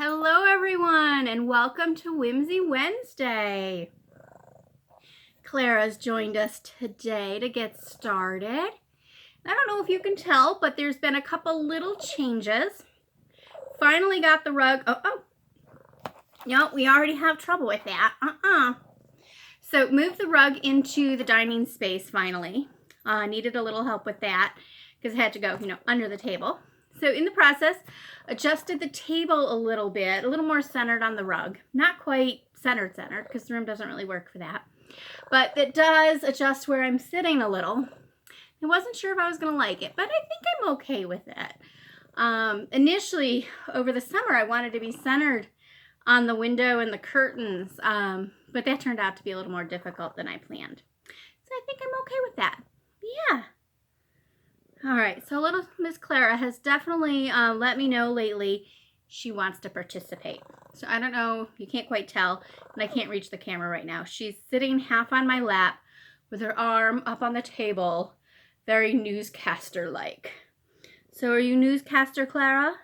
Hello everyone and welcome to Whimsy Wednesday. Clara's joined us today to get started. I don't know if you can tell, but there's been a couple little changes. Finally got the rug. No, we already have trouble with that. So moved the rug into the dining space finally. Needed a little help with that because it had to go, under the table. So in the process, adjusted the table a little bit, a little more centered on the rug. Not quite centered because the room doesn't really work for that. But it does adjust where I'm sitting a little. I wasn't sure if I was going to like it, but I think I'm okay with it. Initially, over the summer, I wanted to be centered on the window and the curtains, but that turned out to be a little more difficult than I planned. So I think I'm okay with that. Yeah. All right, so little Miss Clara has definitely let me know lately she wants to participate. So I don't know, you can't quite tell, and I can't reach the camera right now. She's sitting half on my lap with her arm up on the table, very newscaster-like. So are you newscaster Clara?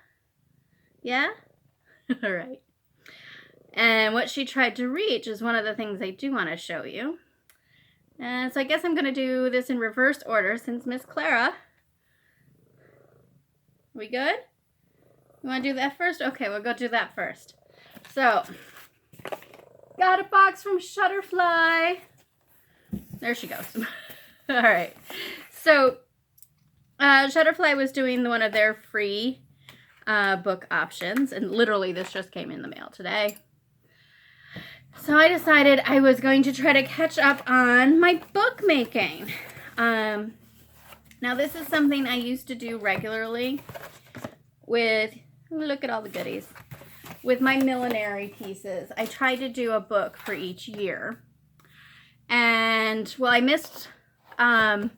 Yeah? All right. And what she tried to reach is one of the things I do want to show you. And so I guess I'm going to do this in reverse order since Miss Clara... We good? You want to do that first? Okay, we'll go do that first. So, got a box from Shutterfly. There she goes. All right. So, Shutterfly was doing one of their free book options, and literally this just came in the mail today. So I decided I was going to try to catch up on my bookmaking. Now this is something I used to do regularly with, look at all the goodies, with my millinery pieces. I tried to do a book for each year. And, well, I missed the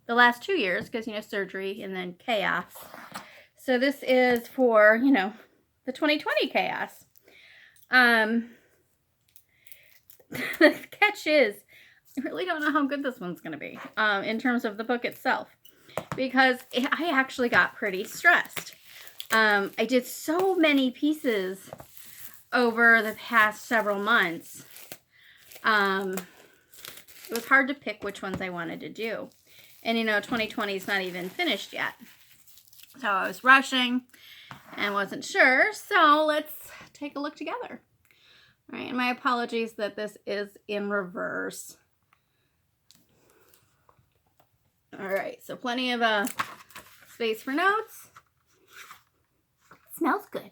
last 2 years because, surgery and then chaos. So this is for, the 2020 chaos. The catch is, I really don't know how good this one's going to be in terms of the book itself. Because I actually got pretty stressed. I did so many pieces over the past several months. It was hard to pick which ones I wanted to do. And 2020 is not even finished yet. So I was rushing and wasn't sure. So let's take a look together. All right, and my apologies that this is in reverse. All right, so plenty of space for notes. It smells good.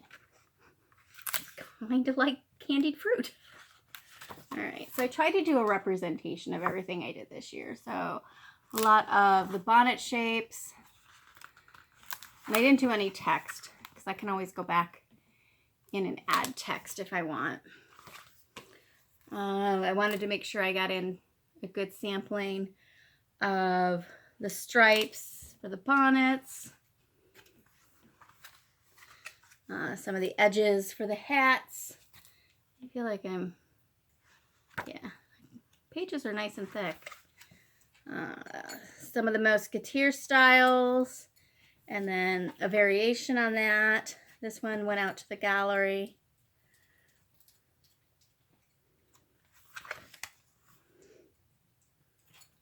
It's kind of like candied fruit. All right, so I tried to do a representation of everything I did this year. So a lot of the bonnet shapes. And I didn't do any text because I can always go back in and add text if I want. I wanted to make sure I got in a good sampling of the stripes for the bonnets, some of the edges for the hats. I feel like pages are nice and thick. Some of the Musketeer styles, and then a variation on that. This one went out to the gallery.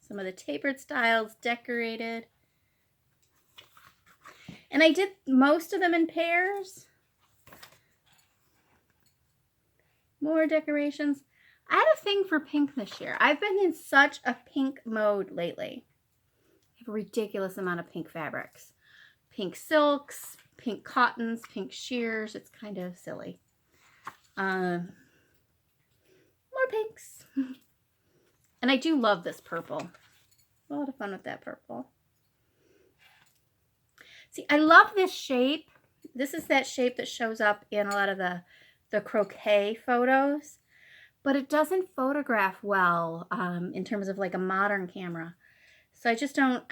Some of the tapered styles decorated. And I did most of them in pairs. More decorations. I had a thing for pink this year. I've been in such a pink mode lately. I have a ridiculous amount of pink fabrics. Pink silks, pink cottons, pink sheers. It's kind of silly. More pinks. And I do love this purple. A lot of fun with that purple. See, I love this shape. This is that shape that shows up in a lot of the croquet photos. But it doesn't photograph well in terms of like a modern camera. So I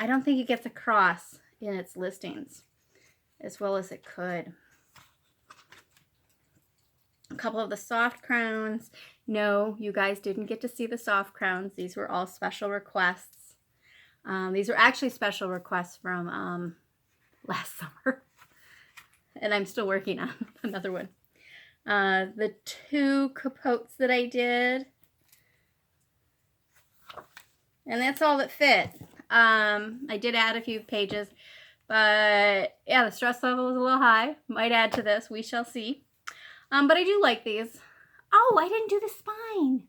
don't think it gets across in its listings as well as it could. A couple of the soft crowns. No, you guys didn't get to see the soft crowns. These were all special requests. These were actually special requests from last summer. And I'm still working on another one. The 2 capotes that I did. And that's all that fit. I did add a few pages, but yeah, the stress level is a little high. Might add to this, we shall see. But I do like these. Oh, I didn't do the spine.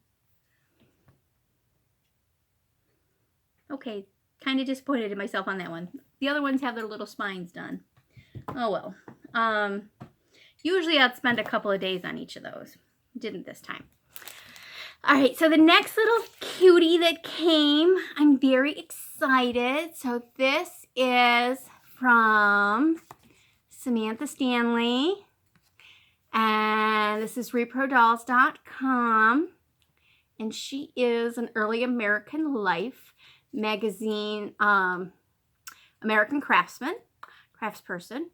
Okay, kind of disappointed in myself on that one. The other ones have their little spines done. Oh well. Usually I'd spend a couple of days on each of those. Didn't this time. All right, so the next little cutie that came, I'm very excited. So this is from Samantha Stanley. And this is reprodolls.com. And she is an early American Life magazine American craftsperson.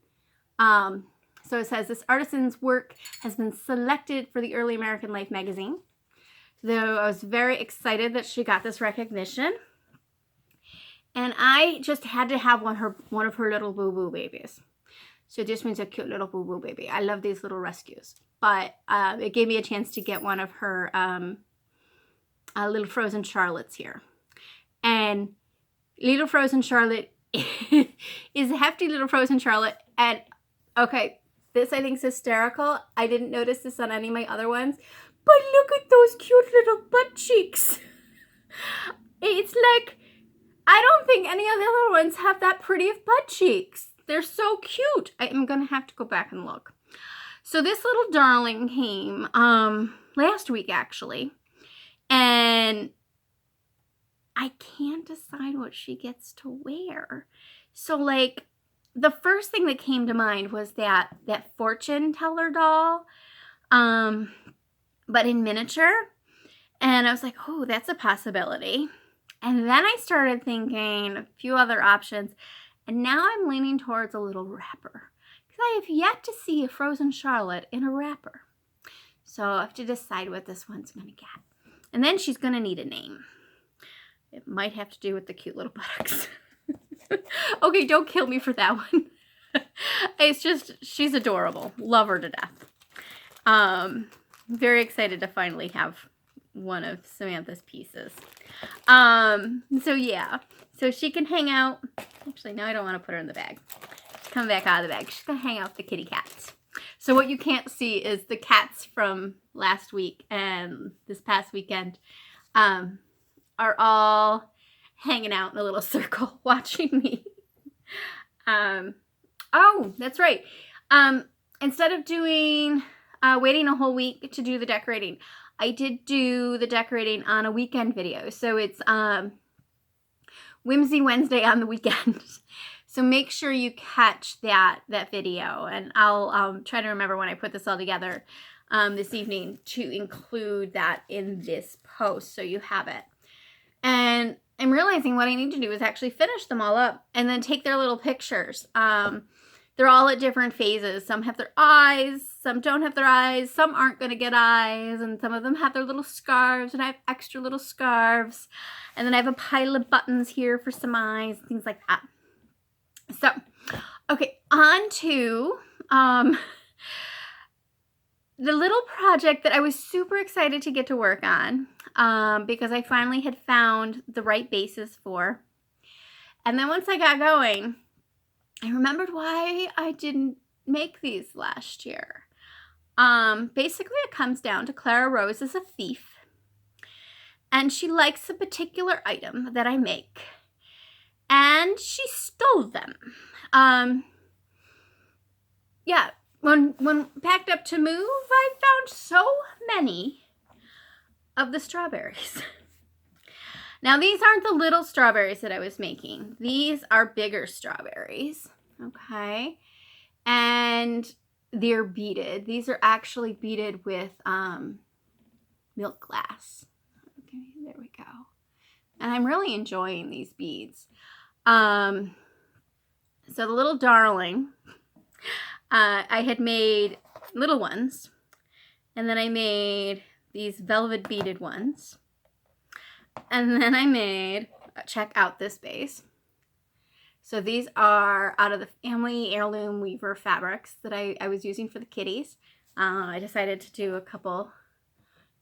So it says this artisan's work has been selected for the Early American Life magazine. So I was very excited that she got this recognition. And I just had to have one of her little boo-boo babies. So this one's a cute little boo-boo baby. I love these little rescues. But it gave me a chance to get one of her little frozen Charlottes here. And little frozen Charlotte is a hefty little frozen Charlotte. And okay, this I think is hysterical. I didn't notice this on any of my other ones. But look at those cute little butt cheeks. It's like, I don't think any of the other ones have that pretty of butt cheeks. They're so cute. I am going to have to go back and look. So this little darling came last week, actually. And I can't decide what she gets to wear. So, like, the first thing that came to mind was that fortune teller doll, but in miniature. And I was like, oh, that's a possibility. And then I started thinking a few other options. And now I'm leaning towards a little wrapper. Because I have yet to see a frozen Charlotte in a wrapper. So I have to decide what this one's going to get. And then she's going to need a name. It might have to do with the cute little buttocks. Okay, don't kill me for that one. It's just, she's adorable. Love her to death. Very excited to finally have one of Samantha's pieces. So yeah. So she can hang out. Actually, no, I don't want to put her in the bag. She's coming back out of the bag. She's going to hang out with the kitty cats. So what you can't see is the cats from last week and this past weekend are all hanging out in a little circle watching me. Oh, that's right. Instead of doing waiting a whole week to do the decorating, I did do the decorating on a weekend video. So it's Whimsy Wednesday on the weekend. So make sure you catch that video, and I'll try to remember when I put this all together this evening to include that in this post so you have it. And I'm realizing what I need to do is actually finish them all up and then take their little pictures. They're all at different phases. Some have their eyes, some don't have their eyes, some aren't going to get eyes, and some of them have their little scarves, and I have extra little scarves. And then I have a pile of buttons here for some eyes, things like that. So, okay, on to the little project that I was super excited to get to work on because I finally had found the right basis for. And then once I got going, I remembered why I didn't make these last year. Basically, it comes down to Clara Rose is a thief. And she likes a particular item that I make. And she stole them. Yeah, when packed up to move, I found so many of the strawberries. Now, these aren't the little strawberries that I was making. These are bigger strawberries, okay? And they're beaded. These are actually beaded with milk glass. Okay, there we go. And I'm really enjoying these beads. So the little darling, I had made little ones, and then I made these velvet beaded ones. And then I made, check out this base. So these are out of the family heirloom weaver fabrics that I was using for the kitties. I decided to do a couple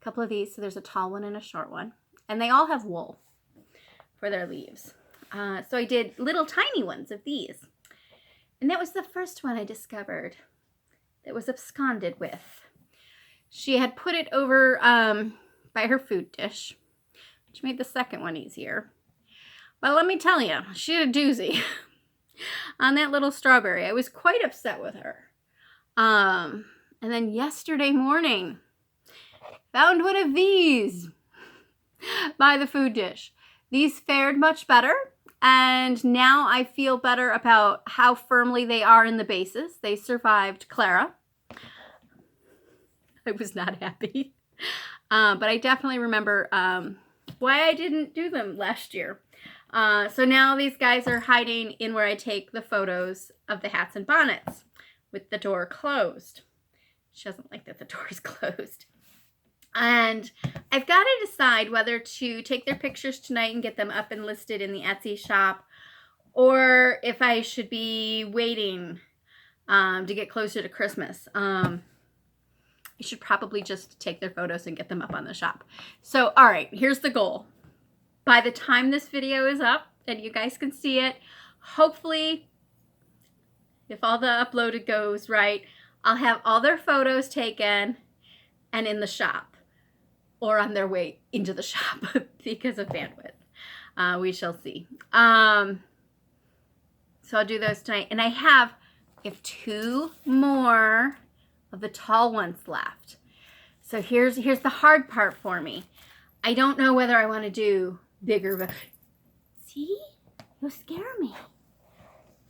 of these. So there's a tall one and a short one. And they all have wool for their leaves. So I did little tiny ones of these. And that was the first one I discovered that was absconded with. She had put it over by her food dish, which made the second one easier. But let me tell you, she had a doozy on that little strawberry. I was quite upset with her. And then yesterday morning, found one of these by the food dish. These fared much better, and now I feel better about how firmly they are in the bases. They survived Clara. I was not happy. But I definitely remember why I didn't do them last year. So now these guys are hiding in where I take the photos of the hats and bonnets with the door closed. She doesn't like that the door is closed. And I've got to decide whether to take their pictures tonight and get them up and listed in the Etsy shop, or if I should be waiting to get closer to Christmas. I should probably just take their photos and get them up on the shop. So, all right, here's the goal. By the time this video is up and you guys can see it, hopefully, if all the uploaded goes right, I'll have all their photos taken and in the shop, or on their way into the shop because of bandwidth. We shall see. So I'll do those tonight. And I have 2 more of the tall ones left. So here's the hard part for me. I don't know whether I want to do bigger. See? You scare me.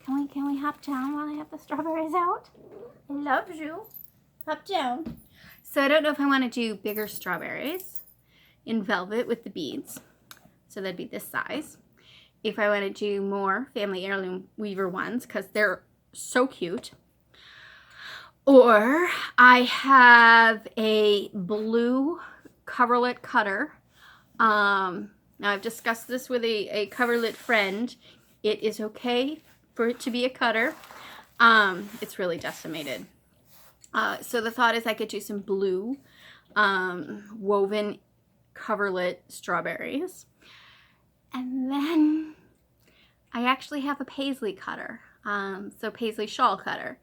Can we hop down while I have the strawberries out? I love you. Hop down. So I don't know if I want to do bigger strawberries in velvet with the beads. So that'd be this size. If I want to do more family heirloom weaver ones, because they're so cute. Or I have a blue coverlet cutter. Now I've discussed this with a coverlet friend. It is okay for it to be a cutter. It's really decimated. So the thought is I could do some blue woven coverlet strawberries. And then I actually have a paisley cutter. So paisley shawl cutter.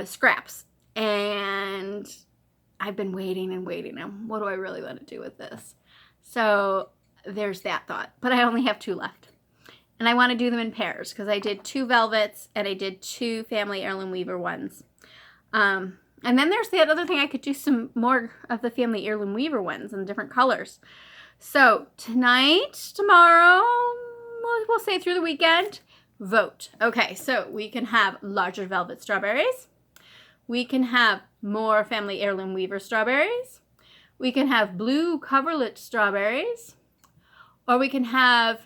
Scraps. And I've been waiting and waiting. What do I really want to do with this? So there's that thought. But I only have 2 left. And I want to do them in pairs because I did 2 velvets and I did 2 family heirloom weaver ones. And then there's that other thing. I could do some more of the family heirloom weaver ones in different colors. So tonight, tomorrow, we'll say through the weekend, vote. Okay, so we can have larger velvet strawberries. We can have more family heirloom weaver strawberries. We can have blue coverlet strawberries. Or we can have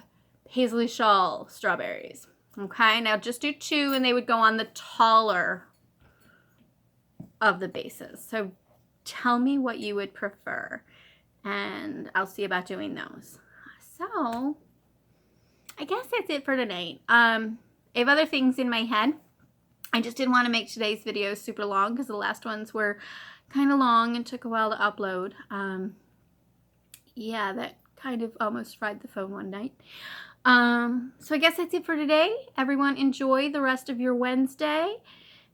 paisley shawl strawberries. Okay, now just do 2 and they would go on the taller of the bases. So tell me what you would prefer and I'll see about doing those. So I guess that's it for tonight. I have other things in my head. I just didn't want to make today's video super long because the last ones were kind of long and took a while to upload. Yeah, that kind of almost fried the phone one night. So I guess that's it for today. Everyone enjoy the rest of your Wednesday.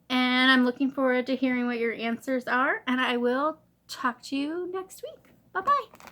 And I'm looking forward to hearing what your answers are. And I will talk to you next week. Bye-bye.